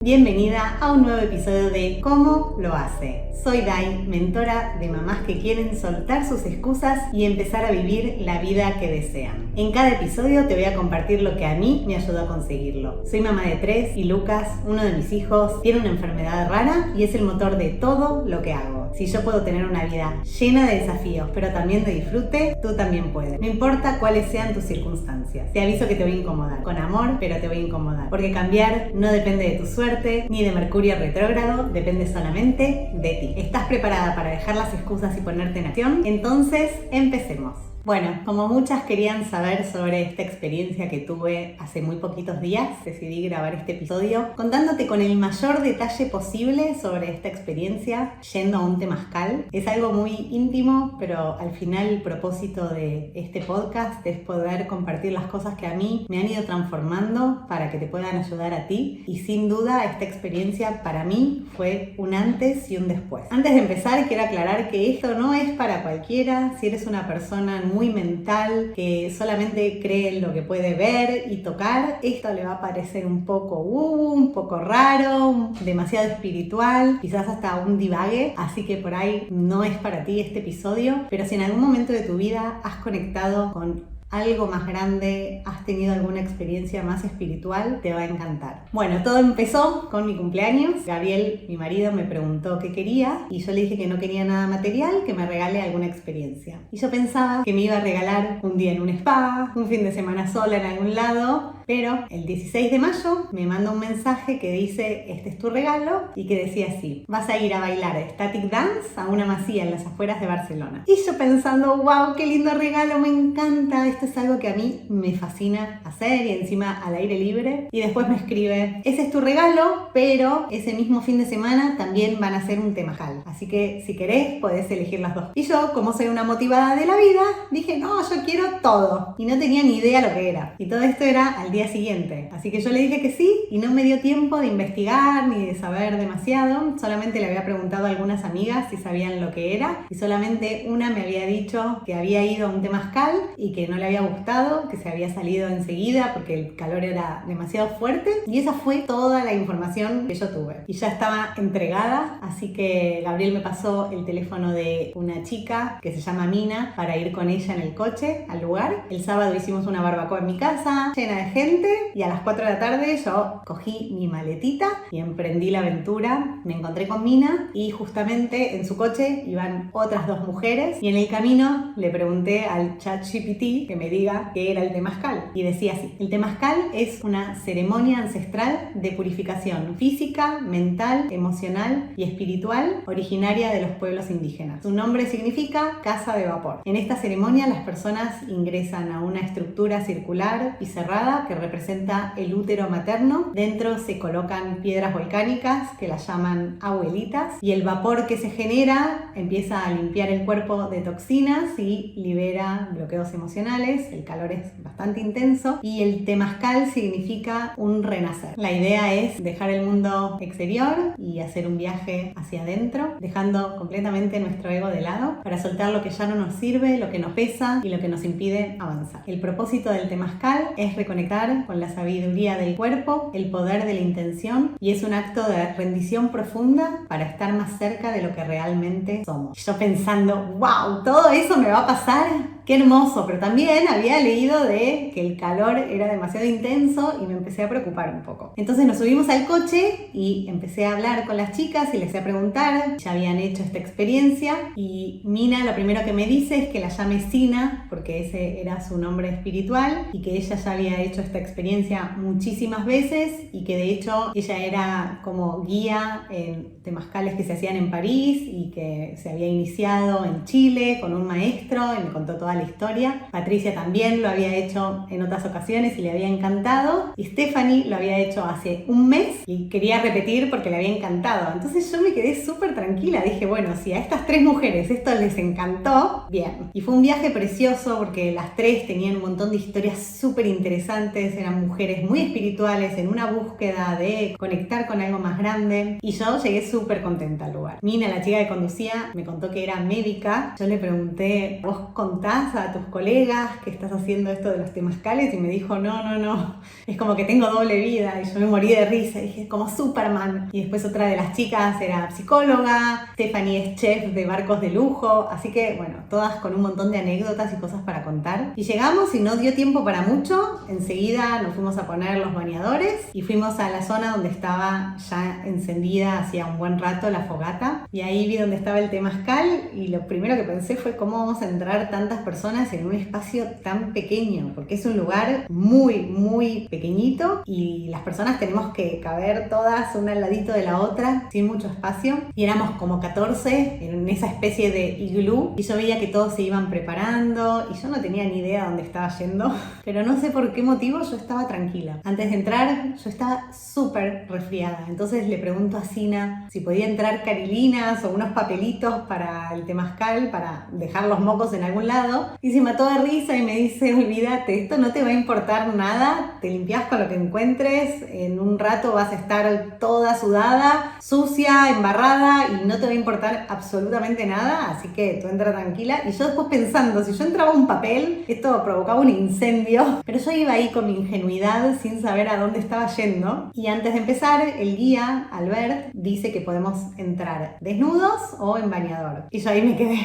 Bienvenida a un nuevo episodio de ¿Cómo lo hace? Soy Dai, mentora de mamás que quieren soltar sus excusas y empezar a vivir la vida que desean. En cada episodio te voy a compartir lo que a mí me ayudó a conseguirlo. Soy mamá de 3 y Lucas, uno de mis hijos, tiene una enfermedad rara y es el motor de todo lo que hago. Si yo puedo tener una vida llena de desafíos, pero también de disfrute, tú también puedes. No importa cuáles sean tus circunstancias. Te aviso que te voy a incomodar. Con amor, pero te voy a incomodar. Porque cambiar no depende de tu suerte, ni de Mercurio retrógrado, depende solamente de ti. ¿Estás preparada para dejar las excusas y ponerte en acción? Entonces, empecemos. Bueno, como muchas querían saber sobre esta experiencia que tuve hace muy poquitos días, decidí grabar este episodio contándote con el mayor detalle posible sobre esta experiencia yendo a un temazcal. Es algo muy íntimo, pero al final el propósito de este podcast es poder compartir las cosas que a mí me han ido transformando para que te puedan ayudar a ti. Y sin duda esta experiencia para mí fue un antes y un después. Antes de empezar quiero aclarar que esto no es para cualquiera. Si eres una persona muy mental, que solamente cree en lo que puede ver y tocar, esto le va a parecer un poco un poco raro, demasiado espiritual, quizás hasta un divague, así que por ahí no es para ti este episodio, pero si en algún momento de tu vida has conectado con algo más grande, has tenido alguna experiencia más espiritual, te va a encantar. Bueno, todo empezó con mi cumpleaños. Gabriel, mi marido, me preguntó qué quería y yo le dije que no quería nada material, que me regale alguna experiencia. Y yo pensaba que me iba a regalar un día en un spa, un fin de semana sola en algún lado, pero el 16 de mayo me manda un mensaje que dice: este es tu regalo, y que decía así: vas a ir a bailar static dance a una masía en las afueras de Barcelona. Y yo pensando, wow, qué lindo regalo, me encanta, esto es algo que a mí me fascina hacer y encima al aire libre. Y después me escribe: ese es tu regalo, pero ese mismo fin de semana también van a hacer un temazcal, así que si querés podés elegir las dos. Y yo, como soy una motivada de la vida, dije: no, yo quiero todo, y no tenía ni idea lo que era, y todo esto era al día siguiente, así que yo le dije que sí y no me dio tiempo de investigar ni de saber demasiado. Solamente le había preguntado a algunas amigas si sabían lo que era y solamente una me había dicho que había ido a un temazcal y que no le había gustado, que se había salido enseguida porque el calor era demasiado fuerte, y esa fue toda la información que yo tuve y ya estaba entregada. Así que Gabriel me pasó el teléfono de una chica que se llama Mina para ir con ella en el coche al lugar. El sábado hicimos una barbacoa en mi casa llena de gente y a las 4 de la tarde yo cogí mi maletita y emprendí la aventura. Me encontré con Mina y justamente en su coche iban otras dos mujeres, y en el camino le pregunté al ChatGPT que me diga qué era el temazcal, y decía así: el temazcal es una ceremonia ancestral de purificación física, mental, emocional y espiritual originaria de los pueblos indígenas. Su nombre significa casa de vapor. En esta ceremonia las personas ingresan a una estructura circular y cerrada que representa el útero materno. Dentro se colocan piedras volcánicas que las llaman abuelitas, y el vapor que se genera empieza a limpiar el cuerpo de toxinas y libera bloqueos emocionales. El calor es bastante intenso y el temazcal significa un renacer. La idea es dejar el mundo exterior y hacer un viaje hacia adentro, dejando completamente nuestro ego de lado para soltar lo que ya no nos sirve, lo que nos pesa y lo que nos impide avanzar. El propósito del temazcal es reconectar con la sabiduría del cuerpo, el poder de la intención, y es un acto de rendición profunda para estar más cerca de lo que realmente somos. Yo pensando, wow, todo eso me va a pasar, qué hermoso, pero también había leído de que el calor era demasiado intenso y me empecé a preocupar un poco. Entonces nos subimos al coche y empecé a hablar con las chicas y les empecé a preguntar si ya habían hecho esta experiencia, y Mina lo primero que me dice es que la llame Sina porque ese era su nombre espiritual y que ella ya había hecho esta experiencia muchísimas veces y que de hecho ella era como guía en temazcales que se hacían en París y que se había iniciado en Chile con un maestro, y me contó toda la historia. Patricia también lo había hecho en otras ocasiones y le había encantado, y Stephanie lo había hecho hace un mes y quería repetir porque le había encantado. Entonces yo me quedé súper tranquila, dije, bueno, si a estas 3 mujeres esto les encantó, bien. Y fue un viaje precioso porque las 3 tenían un montón de historias súper interesantes, eran mujeres muy espirituales en una búsqueda de conectar con algo más grande, y yo llegué súper contenta al lugar. Mina, la chica que conducía, me contó que era médica. Yo le pregunté, ¿vos contás contás a tus colegas que estás haciendo esto de los temazcales? Y me dijo, no, es como que tengo doble vida. Y yo me morí de risa, y dije, como Superman. Y después otra de las chicas era psicóloga, Stephanie es chef de barcos de lujo, así que bueno, todas con un montón de anécdotas y cosas para contar. Y llegamos y no dio tiempo para mucho, enseguida nos fuimos a poner los bañadores y fuimos a la zona donde estaba ya encendida hacía un buen rato la fogata, y ahí vi donde estaba el temazcal, y lo primero que pensé fue cómo vamos a entrar tantas personas en un espacio tan pequeño, porque es un lugar muy pequeñito y las personas tenemos que caber todas una al ladito de la otra sin mucho espacio, y éramos como 14 en esa especie de iglú, y yo veía que todos se iban preparando y yo no tenía ni idea dónde estaba yendo, pero no sé por qué motivo yo estaba tranquila. Antes de entrar yo estaba súper resfriada, entonces le pregunto a Sina si podía entrar carilinas o unos papelitos para el temazcal para dejar los mocos en algún lado, y se mató de risa y me dice, olvídate, esto no te va a importar nada, te limpias con lo que encuentres, en un rato vas a estar toda sudada, sucia, embarrada, y no te va a importar absolutamente nada, así que tú entra tranquila. Y yo después pensando, si yo entraba un papel, esto provocaba un incendio, pero yo iba ahí con mi ingenuidad sin saber a dónde estaba yendo. Y antes de empezar, el guía, Albert, dice que podemos entrar desnudos o en bañador, y yo ahí me quedé.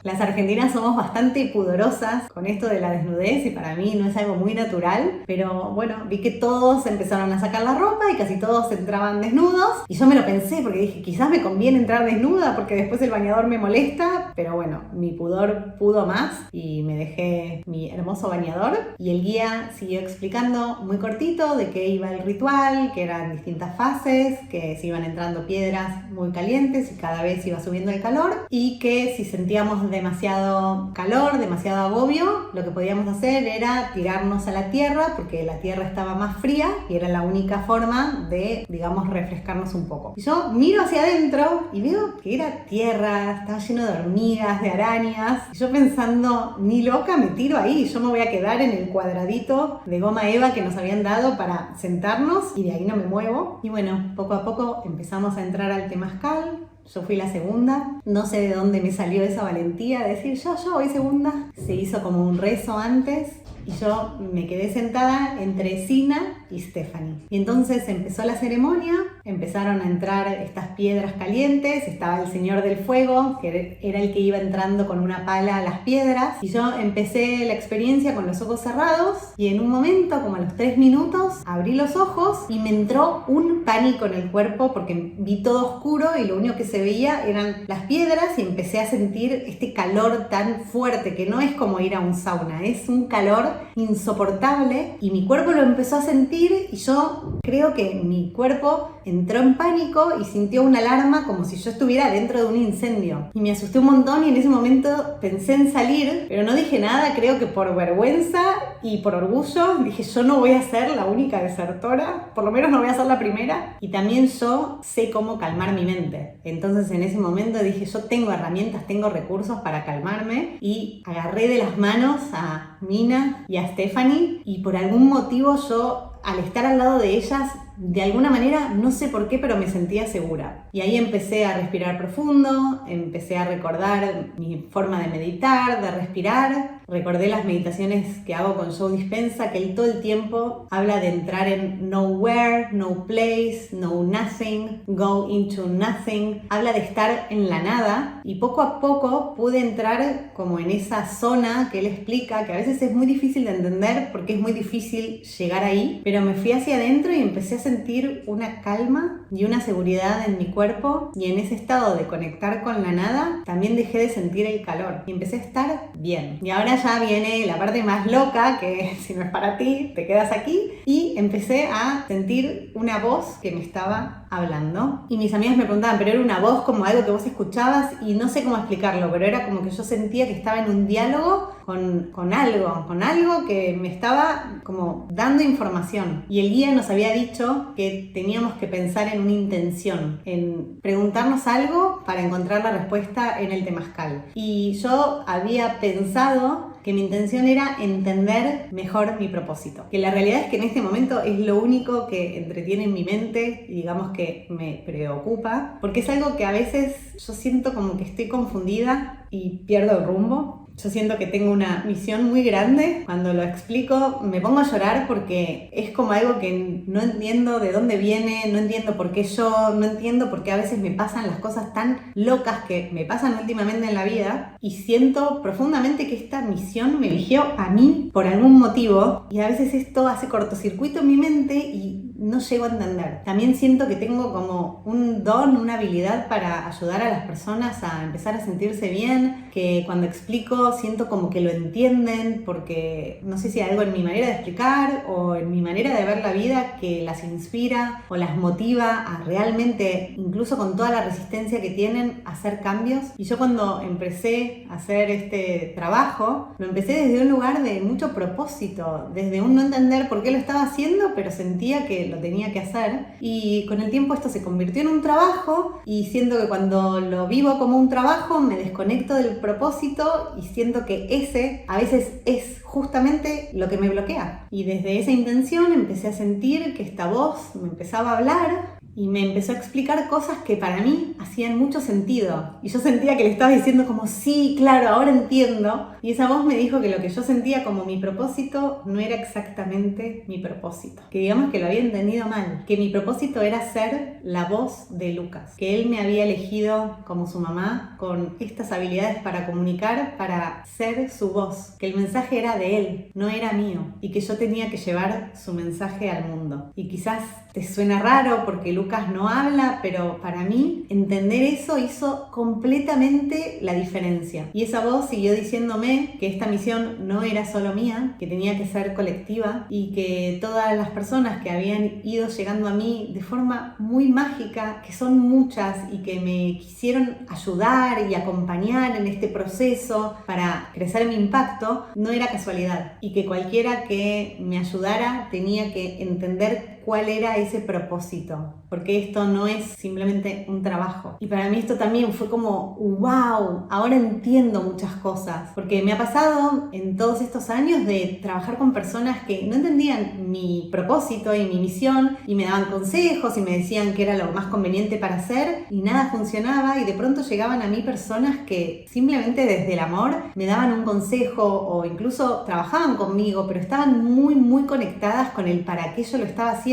Las argentinas somos bastante pudorosas con esto de la desnudez, y para mí no es algo muy natural, pero bueno, vi que todos empezaron a sacar la ropa y casi todos entraban desnudos, y yo me lo pensé porque dije, quizás me conviene entrar desnuda porque después el bañador me molesta, pero bueno, mi pudor pudo más y me dejé mi hermoso bañador. Y el guía siguió explicando muy cortito de qué iba el ritual, que eran distintas fases, que se iban entrando piedras muy calientes y cada vez iba subiendo el calor, y que si sentíamos demasiado calor, demasiado agobio, lo que podíamos hacer era tirarnos a la tierra, porque la tierra estaba más fría y era la única forma de, digamos, refrescarnos un poco. Y yo miro hacia adentro y veo que era tierra, estaba lleno de hormigas, de arañas, y yo pensando, ni loca me tiro ahí, yo me voy a quedar en el cuadradito de goma eva que nos habían dado para sentarnos, y de ahí no me muevo. Y bueno, poco a poco empezamos a entrar al temazcal. Yo fui la segunda, no sé de dónde me salió esa valentía de decir yo voy segunda. Se hizo como un rezo antes y yo me quedé sentada entre Sina y Stephanie. Y entonces empezó la ceremonia, empezaron a entrar estas piedras calientes, estaba el señor del fuego, que era el que iba entrando con una pala a las piedras, y yo empecé la experiencia con los ojos cerrados, y en un momento, como a los 3 minutos, abrí los ojos y me entró un pánico en el cuerpo porque vi todo oscuro y lo único que se veía eran las piedras, y empecé a sentir este calor tan fuerte que no es como ir a un sauna, es un calor insoportable, y mi cuerpo lo empezó a sentir, y yo creo que mi cuerpo entró en pánico y sintió una alarma como si yo estuviera dentro de un incendio, y me asusté un montón, y en ese momento pensé en salir, pero no dije nada, creo que por vergüenza y por orgullo. Dije, yo no voy a ser la única desertora, por lo menos no voy a ser la primera, y también yo sé cómo calmar mi mente. Entonces en ese momento dije, yo tengo herramientas, tengo recursos para calmarme, y agarré de las manos a Mina y a Stephanie, y por algún motivo yo, al estar al lado de ellas, de alguna manera, no sé por qué, pero me sentía segura. Y ahí empecé a respirar profundo, empecé a recordar mi forma de meditar, de respirar. Recordé las meditaciones que hago con Joe Dispenza, que él todo el tiempo habla de entrar en nowhere, no place, no nothing, go into nothing. Habla de estar en la nada, y poco a poco pude entrar como en esa zona que él explica, que a veces es muy difícil de entender porque es muy difícil llegar ahí, pero me fui hacia adentro y empecé a sentir una calma y una seguridad en mi cuerpo, y en ese estado de conectar con la nada también dejé de sentir el calor y empecé a estar bien. Y ahora ya viene la parte más loca, que si no es para ti, te quedas aquí, y empecé a sentir una voz que me estaba hablando, y mis amigas me preguntaban, pero era una voz como algo que vos escuchabas, y no sé cómo explicarlo, pero era como que yo sentía que estaba en un diálogo con algo que me estaba como dando información. Y el guía nos había dicho que teníamos que pensar en una intención, en preguntarnos algo para encontrar la respuesta en el temazcal. Y yo había pensado que mi intención era entender mejor mi propósito. Que la realidad es que en este momento es lo único que entretiene en mi mente y digamos que me preocupa, porque es algo que a veces yo siento como que estoy confundida y pierdo el rumbo. Yo siento que tengo una misión muy grande. Cuando lo explico me pongo a llorar porque es como algo que no entiendo de dónde viene, no entiendo por qué yo, no entiendo por qué a veces me pasan las cosas tan locas que me pasan últimamente en la vida, y siento profundamente que esta misión me eligió a mí por algún motivo, y a veces esto hace cortocircuito en mi mente y no llego a entender. También siento que tengo como un don, una habilidad para ayudar a las personas a empezar a sentirse bien, que cuando explico siento como que lo entienden, porque no sé si hay algo en mi manera de explicar o en mi manera de ver la vida que las inspira o las motiva a realmente, incluso con toda la resistencia que tienen, hacer cambios. Y yo cuando empecé a hacer este trabajo, lo empecé desde un lugar de mucho propósito, desde un no entender por qué lo estaba haciendo, pero sentía que lo tenía que hacer, y con el tiempo esto se convirtió en un trabajo, y siento que cuando lo vivo como un trabajo me desconecto del propósito y siento que ese a veces es justamente lo que me bloquea. Y desde esa intención empecé a sentir que esta voz me empezaba a hablar y me empezó a explicar cosas que para mí hacían mucho sentido. Y yo sentía que le estaba diciendo como, sí, claro, ahora entiendo. Y esa voz me dijo que lo que yo sentía como mi propósito no era exactamente mi propósito. Que digamos que lo había entendido mal. Que mi propósito era ser la voz de Lucas. Que él me había elegido como su mamá con estas habilidades para comunicar, para ser su voz. Que el mensaje era de él, no era mío. Y que yo tenía que llevar su mensaje al mundo. Y quizás te suena raro porque Lucas no habla, pero para mí entender eso hizo completamente la diferencia. Y esa voz siguió diciéndome que esta misión no era solo mía, que tenía que ser colectiva, y que todas las personas que habían ido llegando a mí de forma muy mágica, que son muchas y que me quisieron ayudar y acompañar en este proceso para crecer mi impacto, no era casualidad, y que cualquiera que me ayudara tenía que entender cuál era ese propósito, porque esto no es simplemente un trabajo. Y para mí esto también fue como, wow, ahora entiendo muchas cosas, porque me ha pasado en todos estos años de trabajar con personas que no entendían mi propósito y mi misión, y me daban consejos y me decían que era lo más conveniente para hacer, y nada funcionaba, y de pronto llegaban a mí personas que simplemente desde el amor me daban un consejo o incluso trabajaban conmigo, pero estaban muy, muy conectadas con el para qué yo lo estaba haciendo,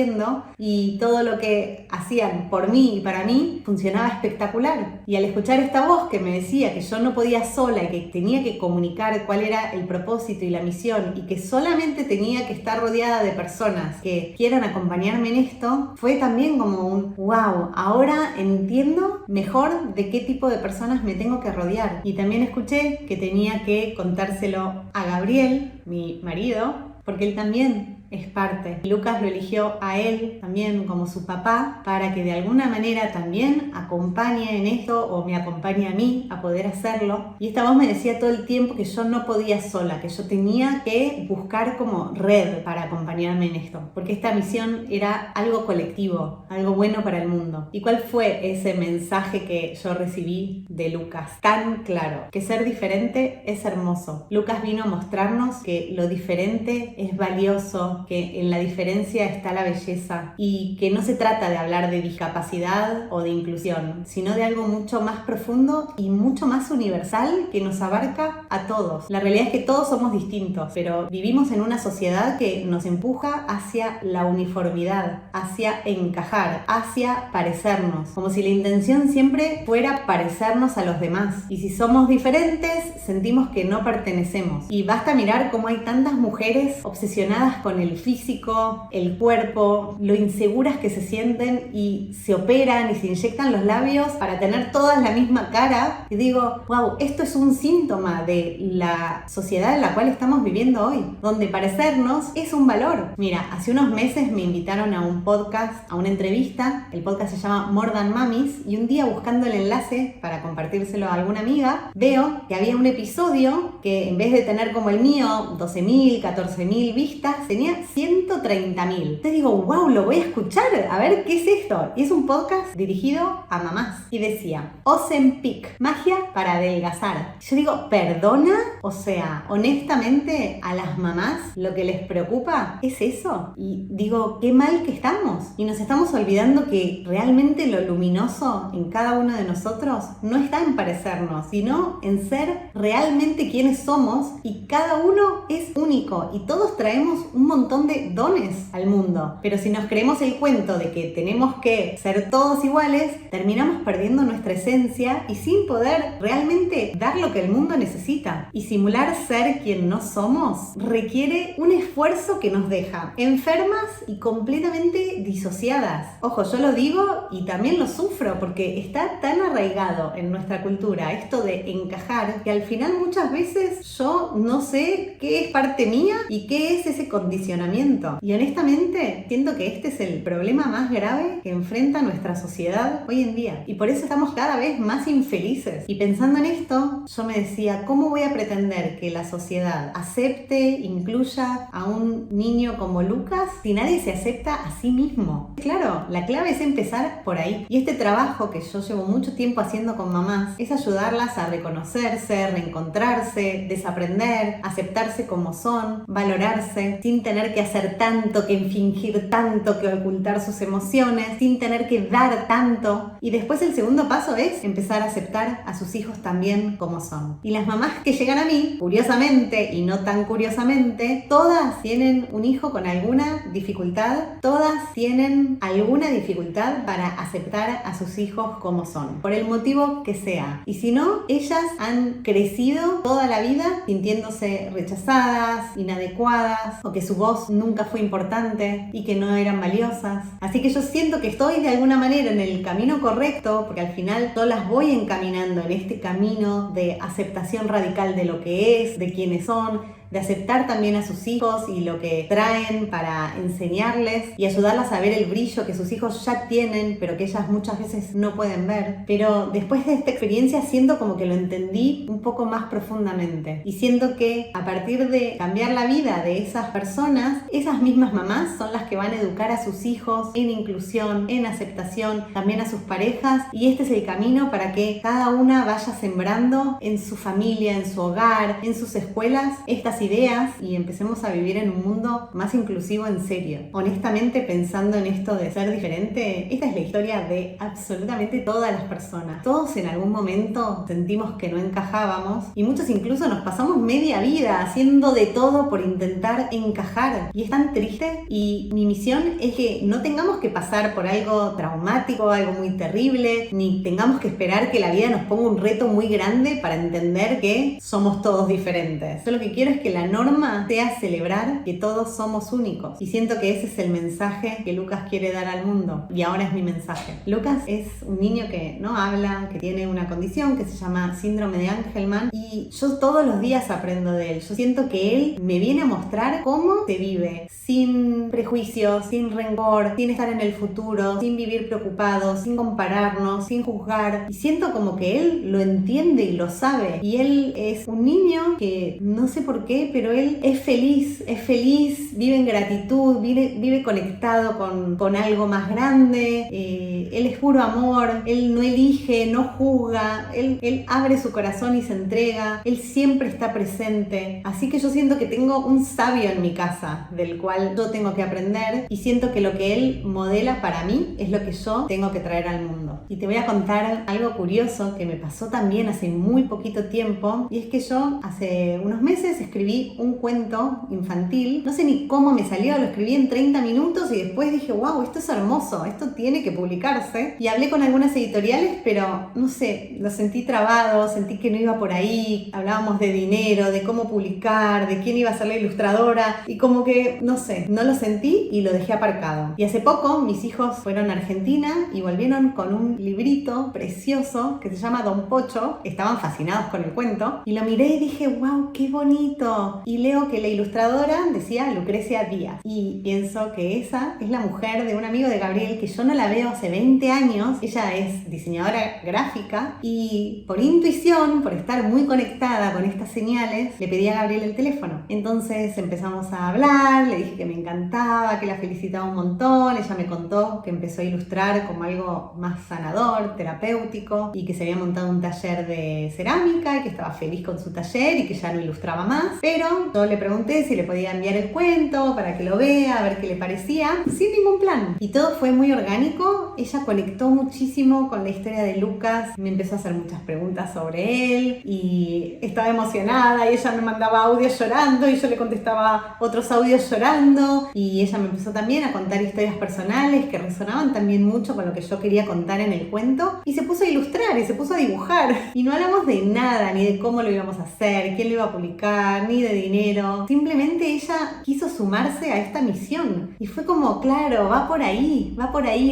y todo lo que hacían por mí y para mí funcionaba espectacular. Y al escuchar esta voz que me decía que yo no podía sola y que tenía que comunicar cuál era el propósito y la misión, y que solamente tenía que estar rodeada de personas que quieran acompañarme en esto, fue también como un wow, ahora entiendo mejor de qué tipo de personas me tengo que rodear. Y también escuché que tenía que contárselo a Gabriel, mi marido, porque él también es parte. Lucas lo eligió a él también como su papá para que de alguna manera también acompañe en esto, o me acompañe a mí a poder hacerlo. Y esta voz me decía todo el tiempo que yo no podía sola, que yo tenía que buscar como red para acompañarme en esto, porque esta misión era algo colectivo, algo bueno para el mundo. ¿Y cuál fue ese mensaje que yo recibí de Lucas? Tan claro, que ser diferente es hermoso. Lucas vino a mostrarnos que lo diferente es valioso, que en la diferencia está la belleza, y que no se trata de hablar de discapacidad o de inclusión, sino de algo mucho más profundo y mucho más universal que nos abarca a todos. La realidad es que todos somos distintos, pero vivimos en una sociedad que nos empuja hacia la uniformidad, hacia encajar, hacia parecernos, como si la intención siempre fuera parecernos a los demás. Y si somos diferentes, sentimos que no pertenecemos. Y basta mirar cómo hay tantas mujeres obsesionadas con el físico, el cuerpo, lo inseguras que se sienten y se operan y se inyectan los labios para tener todas la misma cara. Y digo, wow, esto es un síntoma de la sociedad en la cual estamos viviendo hoy, donde parecernos es un valor. Mira, hace unos meses me invitaron a un podcast, a una entrevista. El podcast se llama More Than Mamis, y un día buscando el enlace para compartírselo a alguna amiga, veo que había un episodio que en vez de tener como el mío 12.000, 14.000 vistas, tenía tenía 130.000. Te digo, wow, lo voy a escuchar, a ver qué es esto. Y es un podcast dirigido a mamás. Y decía, Ozempic, magia para adelgazar. Yo digo, ¿perdona? O sea, honestamente, a las mamás lo que les preocupa es eso. Y digo, qué mal que estamos. Y nos estamos olvidando que realmente lo luminoso en cada uno de nosotros no está en parecernos, sino en ser realmente quienes somos, y cada uno es único y todos traemos un montón de dones al mundo. Pero si nos creemos el cuento de que tenemos que ser todos iguales, terminamos perdiendo nuestra esencia y sin poder realmente dar lo que el mundo necesita. Y simular ser quien no somos requiere un esfuerzo que nos deja enfermas y completamente disociadas. Ojo, yo lo digo y también lo sufro porque está tan arraigado en nuestra cultura esto de encajar, que al final muchas veces yo no sé qué es parte mía y qué es ese condicionamiento. Y honestamente siento que este es el problema más grave que enfrenta nuestra sociedad hoy en día. Y por eso estamos cada vez más infelices. Y pensando en esto, yo me decía, ¿cómo voy a pretender que la sociedad acepte, incluya a un niño como Lucas si nadie se acepta a sí mismo? Claro, la clave es empezar por ahí. Y este trabajo que yo llevo mucho tiempo haciendo con mamás es ayudarlas a reconocerse, reencontrarse, desaprender, aceptarse como son, valorarse, sin tener que hacer tanto, que fingir tanto, que ocultar sus emociones, sin tener que dar tanto. Y después el segundo paso es empezar a aceptar a sus hijos también como son. Y las mamás que llegan a mí, curiosamente y no tan curiosamente, todas tienen un hijo con alguna dificultad, todas tienen alguna dificultad para aceptar a sus hijos como son, por el motivo que sea. Y si no, ellas han crecido toda la vida sintiéndose rechazadas, inadecuadas, o que su voz nunca fue importante y que no eran valiosas. Así que yo siento que estoy de alguna manera en el camino correcto, porque al final yo las voy encaminando en este camino de aceptación radical de lo que es, de quiénes son, de aceptar también a sus hijos y lo que traen para enseñarles y ayudarlas a ver el brillo que sus hijos ya tienen, pero que ellas muchas veces no pueden ver. Pero después de esta experiencia siento como que lo entendí un poco más profundamente, y siento que a partir de cambiar la vida de esas personas, esas mismas mamás son las que van a educar a sus hijos en inclusión, en aceptación, también a sus parejas, y este es el camino para que cada una vaya sembrando en su familia, en su hogar, en sus escuelas, estas ideas, y empecemos a vivir en un mundo más inclusivo en serio. Honestamente, pensando en esto de ser diferente, esta es la historia de absolutamente todas las personas. Todos en algún momento sentimos que no encajábamos, y muchos incluso nos pasamos media vida haciendo de todo por intentar encajar, y es tan triste. Y mi misión es que no tengamos que pasar por algo traumático, algo muy terrible, ni tengamos que esperar que la vida nos ponga un reto muy grande para entender que somos todos diferentes. Yo lo que quiero es que la norma sea celebrar que todos somos únicos, y siento que ese es el mensaje que Lucas quiere dar al mundo, y ahora es mi mensaje. Lucas es un niño que no habla, que tiene una condición que se llama síndrome de Angelman, y yo todos los días aprendo de él. Yo siento que él me viene a mostrar cómo se vive sin prejuicios, sin rencor, sin estar en el futuro, sin vivir preocupados, sin compararnos, sin juzgar, y siento como que él lo entiende y lo sabe. Y él es un niño que no sé por qué, pero él es feliz, vive en gratitud, vive conectado con algo más grande. Él es puro amor, él no elige, no juzga, él abre su corazón y se entrega, él siempre está presente. Así que yo siento que tengo un sabio en mi casa del cual yo tengo que aprender, y siento que lo que él modela para mí es lo que yo tengo que traer al mundo. Y te voy a contar algo curioso que me pasó también hace muy poquito tiempo, y es que yo hace unos meses escribí un cuento infantil. No sé ni cómo me salió, lo escribí en 30 minutos y después dije, wow, esto es hermoso, esto tiene que publicarse. Y hablé con algunas editoriales, pero no sé, lo sentí trabado, sentí que no iba por ahí. Hablábamos de dinero, de cómo publicar, de quién iba a ser la ilustradora, y como que, no sé, no lo sentí y lo dejé aparcado. Y hace poco mis hijos fueron a Argentina y volvieron con un librito precioso que se llama Don Pocho. Estaban fascinados con el cuento y lo miré y dije, wow, qué bonito. leyendo y leo que la ilustradora decía Lucrecia Díaz. Y pienso que esa es la mujer de un amigo de Gabriel que yo no la veo hace 20 años. Ella es diseñadora gráfica y por intuición, por estar muy conectada con estas señales, le pedí a Gabriel el teléfono. Entonces empezamos a hablar, le dije que me encantaba, que la felicitaba un montón. Ella me contó que empezó a ilustrar como algo más sanador, terapéutico, y que se había montado un taller de cerámica y que estaba feliz con su taller y que ya no ilustraba más. Pero yo le pregunté si le podía enviar el cuento para que lo vea, a ver qué le parecía, sin ningún plan. Y todo fue muy orgánico. Ella conectó muchísimo con la historia de Lucas, me empezó a hacer muchas preguntas sobre él y estaba emocionada y ella me mandaba audios llorando y yo le contestaba otros audios llorando, y ella me empezó también a contar historias personales que resonaban también mucho con lo que yo quería contar en el cuento, y se puso a ilustrar y se puso a dibujar, y no hablamos de nada, ni de cómo lo íbamos a hacer, quién lo iba a publicar, ni de dinero. Simplemente ella quiso sumarse a esta misión y fue como, claro, va por ahí,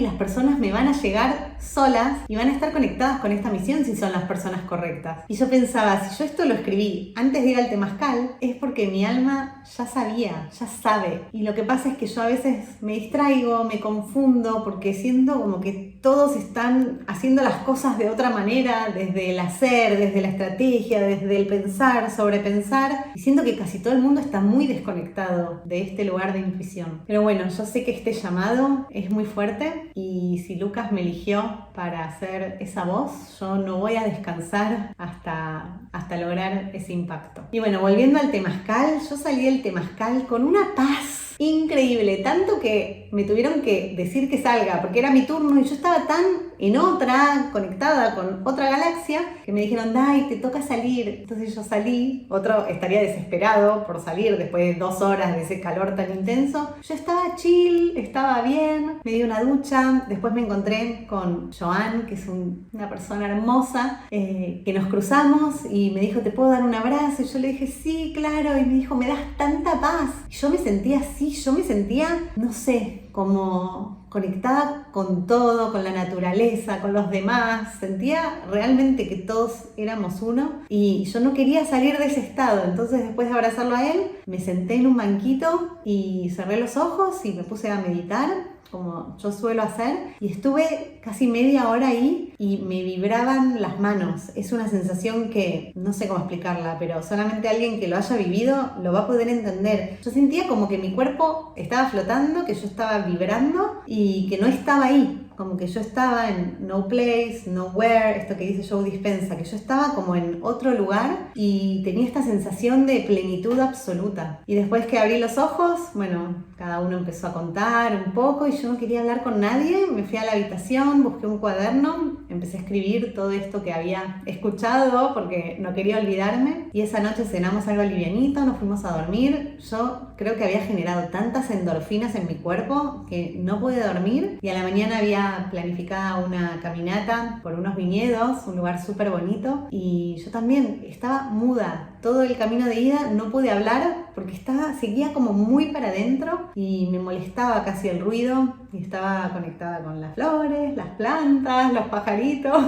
las personas me van a llegar solas y van a estar conectadas con esta misión si son las personas correctas. Y yo pensaba, si yo esto lo escribí antes de ir al temazcal, es porque mi alma ya sabía, ya sabe. Y lo que pasa es que yo a veces me distraigo, me confundo, porque siento como que todos están haciendo las cosas de otra manera, desde el hacer, desde la estrategia, desde el pensar, sobrepensar, y siento que casi todo el mundo está muy desconectado de este lugar de intuición. Pero bueno, yo sé que este llamado es muy fuerte, y si Lucas me eligió para hacer esa voz, yo no voy a descansar hasta lograr ese impacto. Y bueno, volviendo al temazcal, yo salí del temazcal con una paz increíble, tanto que me tuvieron que decir que salga porque era mi turno y yo estaba tan en otra, conectada con otra galaxia, que me dijeron, Dai, te toca salir. Entonces yo salí, otro estaría desesperado por salir después de 2 horas de ese calor tan intenso. Yo estaba chill, estaba bien, me di una ducha, después me encontré con Joan, que es una persona hermosa, que nos cruzamos y me dijo, ¿te puedo dar un abrazo? Y yo le dije, sí, claro, y me dijo, me das tanta paz. Y yo me sentía así, yo me sentía, no sé, como conectada con todo, con la naturaleza, con los demás. Sentía realmente que todos éramos uno y yo no quería salir de ese estado. Entonces, después de abrazarlo a él, me senté en un banquito y cerré los ojos y me puse a meditar, como yo suelo hacer, y estuve casi media hora ahí y me vibraban las manos. Es una sensación que no sé cómo explicarla, pero solamente alguien que lo haya vivido lo va a poder entender. Yo sentía como que mi cuerpo estaba flotando, que yo estaba vibrando y que no estaba ahí. Como que yo estaba en no place, nowhere, esto que dice Joe Dispenza, que yo estaba como en otro lugar y tenía esta sensación de plenitud absoluta. Y después que abrí los ojos, bueno, cada uno empezó a contar un poco y yo no quería hablar con nadie. Me fui a la habitación, busqué un cuaderno, empecé a escribir todo esto que había escuchado porque no quería olvidarme. Y esa noche cenamos algo livianito, nos fuimos a dormir. Yo creo que había generado tantas endorfinas en mi cuerpo que no pude dormir, y a la mañana había planificada una caminata por unos viñedos, un lugar súper bonito, y yo también estaba muda. Todo el camino de ida no pude hablar porque seguía como muy para adentro y me molestaba casi el ruido, y estaba conectada con las flores, las plantas, los pajaritos,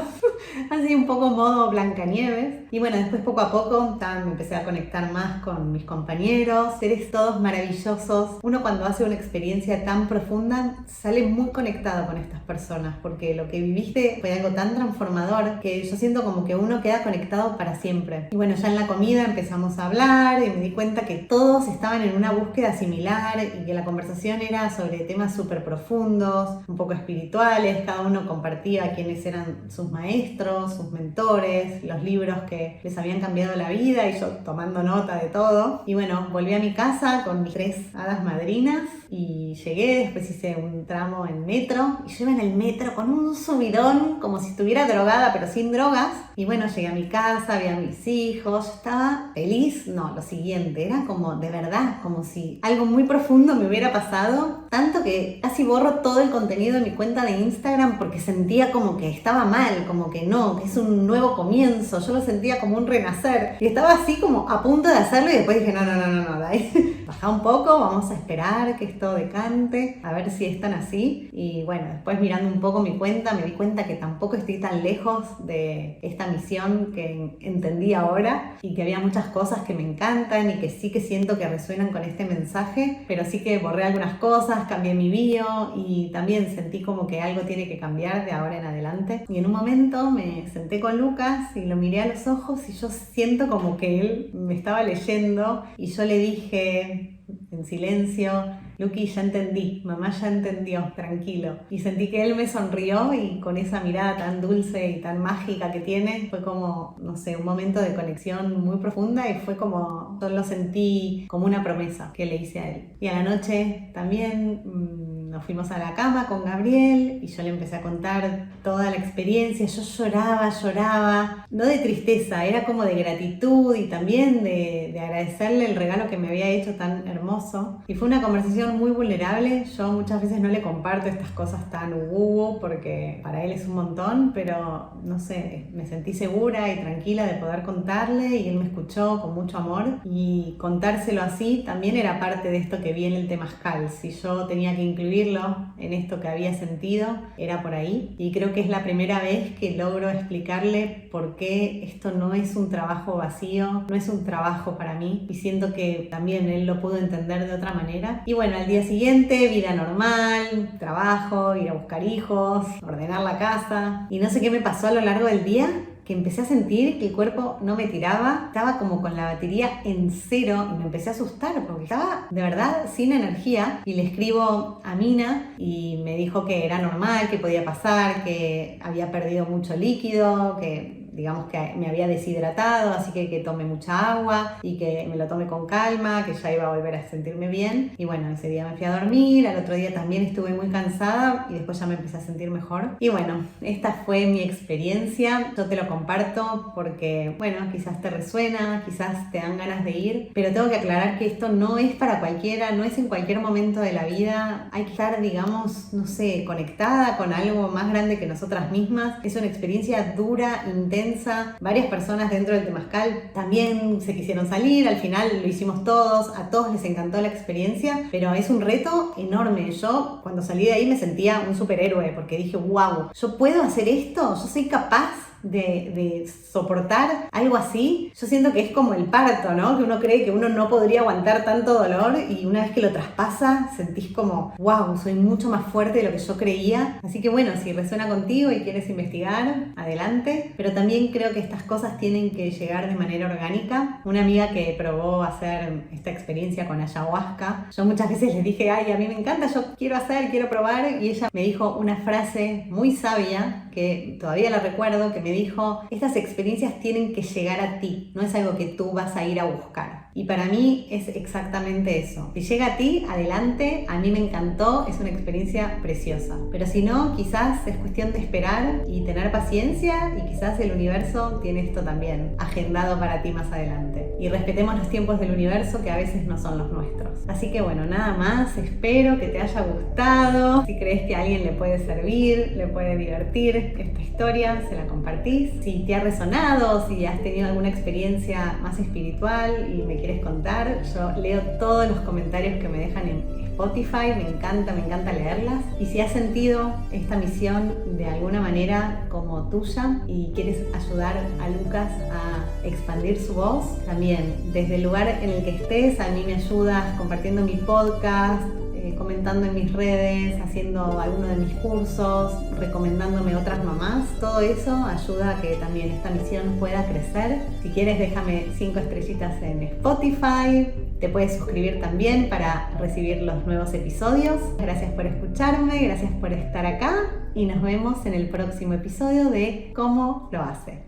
así un poco modo Blancanieves. Y bueno, después poco a poco me empecé a conectar más con mis compañeros, seres todos maravillosos. Uno cuando hace una experiencia tan profunda sale muy conectado con estas personas porque lo que viviste fue algo tan transformador que yo siento como que uno queda conectado para siempre. Y bueno, ya en la comida empezamos a hablar y me di cuenta que todos estaban en una búsqueda similar y que la conversación era sobre temas súper profundos, un poco espirituales. Cada uno compartía quiénes eran sus maestros, sus mentores, los libros que les habían cambiado la vida, y yo tomando nota de todo. Y bueno, volví a mi casa con mis 3 hadas madrinas y llegué, después hice un tramo en metro y yo iba en el metro con un subidón como si estuviera drogada pero sin drogas. Y bueno, llegué a mi casa, vi a mis hijos, yo estaba feliz. No, lo siguiente, era como de verdad, como si algo muy profundo me hubiera pasado, tanto que casi borro todo el contenido de mi cuenta de Instagram porque sentía como que estaba mal, como que no, que es un nuevo comienzo. Yo lo sentía como un renacer y estaba así como a punto de hacerlo, y después dije no, Dai, bajá un poco, vamos a esperar que esto decante, a ver si es tan así. Y bueno, después mirando un poco mi cuenta, me di cuenta que tampoco estoy tan lejos de esta misión que entendí ahora, y que había muchas cosas que me encantan y que sí que siento que resuenan con este mensaje, pero sí que borré algunas cosas, cambié mi bio y también sentí como que algo tiene que cambiar de ahora en adelante. Y en un momento me senté con Lucas y lo miré a los ojos y yo siento como que él me estaba leyendo y yo le dije en silencio: Luqui, ya entendí, mamá ya entendió, tranquilo. Y sentí que él me sonrió y con esa mirada tan dulce y tan mágica que tiene, fue como, no sé, un momento de conexión muy profunda y fue como, yo lo sentí como una promesa que le hice a él. Y a la noche también nos fuimos a la cama con Gabriel y yo le empecé a contar toda la experiencia. Yo lloraba, no de tristeza, era como de gratitud y también de agradecerle el regalo que me había hecho tan hermoso. Y fue una conversación muy vulnerable. Yo muchas veces no le comparto estas cosas tan porque para él es un montón, pero no sé, me sentí segura y tranquila de poder contarle y él me escuchó con mucho amor, y contárselo así también era parte de esto que vi en el temazcal. Si yo tenía que incluirlo en esto que había sentido, era por ahí, y creo que es la primera vez que logro explicarle por qué esto no es un trabajo vacío, no es un trabajo para mí, y siento que también él lo pudo entender de otra manera. Y bueno, al día siguiente, vida normal, trabajo, ir a buscar hijos, ordenar la casa, y no sé qué me pasó a lo largo del día, que empecé a sentir que el cuerpo no me tiraba, estaba como con la batería en cero y me empecé a asustar porque estaba de verdad sin energía. Y le escribo a Mina y me dijo que era normal, que podía pasar, que había perdido mucho líquido, que digamos que me había deshidratado, así que tome mucha agua y que me lo tome con calma, que ya iba a volver a sentirme bien. Y bueno, ese día me fui a dormir, al otro día también estuve muy cansada y después ya me empecé a sentir mejor. Y bueno, esta fue mi experiencia, yo te lo comparto porque, bueno, quizás te resuena, quizás te dan ganas de ir, pero tengo que aclarar que esto no es para cualquiera, no es en cualquier momento de la vida. Hay que estar, digamos, no sé, conectada con algo más grande que nosotras mismas. Es una experiencia dura, intensa. Varias personas dentro del temazcal también se quisieron salir, al final lo hicimos todos, a todos les encantó la experiencia, pero es un reto enorme. Yo cuando salí de ahí me sentía un superhéroe porque dije, wow, ¿yo puedo hacer esto? ¿Yo soy capaz de soportar algo así? Yo siento que es como el parto, ¿no? Que uno cree que uno no podría aguantar tanto dolor y una vez que lo traspasa sentís como, wow, soy mucho más fuerte de lo que yo creía. Así que bueno, si resuena contigo y quieres investigar, adelante. Pero también creo que estas cosas tienen que llegar de manera orgánica. Una amiga que probó hacer esta experiencia con ayahuasca, yo muchas veces le dije, ay, a mí me encanta, yo quiero probar, y ella me dijo una frase muy sabia que todavía la recuerdo, que me dijo, estas experiencias tienen que llegar a ti, no es algo que tú vas a ir a buscar. Y para mí es exactamente eso. Si llega a ti, adelante, a mí me encantó, es una experiencia preciosa. Pero si no, quizás es cuestión de esperar y tener paciencia, y quizás el universo tiene esto también agendado para ti más adelante. Y respetemos los tiempos del universo, que a veces no son los nuestros. Así que bueno, nada más, espero que te haya gustado. Si crees que a alguien le puede servir, le puede divertir esta historia, se la compartís. Si te ha resonado, si has tenido alguna experiencia más espiritual y me quieres contar, yo leo todos los comentarios que me dejan en Spotify, me encanta leerlas. Y si has sentido esta misión de alguna manera como tuya y quieres ayudar a Lucas a expandir su voz, también desde el lugar en el que estés, a mí me ayudas compartiendo mi podcast, comentando en mis redes, haciendo alguno de mis cursos, recomendándome otras mamás. Todo eso ayuda a que también esta misión pueda crecer. Si quieres, déjame 5 estrellitas en Spotify. Te puedes suscribir también para recibir los nuevos episodios. Gracias por escucharme, gracias por estar acá y nos vemos en el próximo episodio de Cómo lo hace.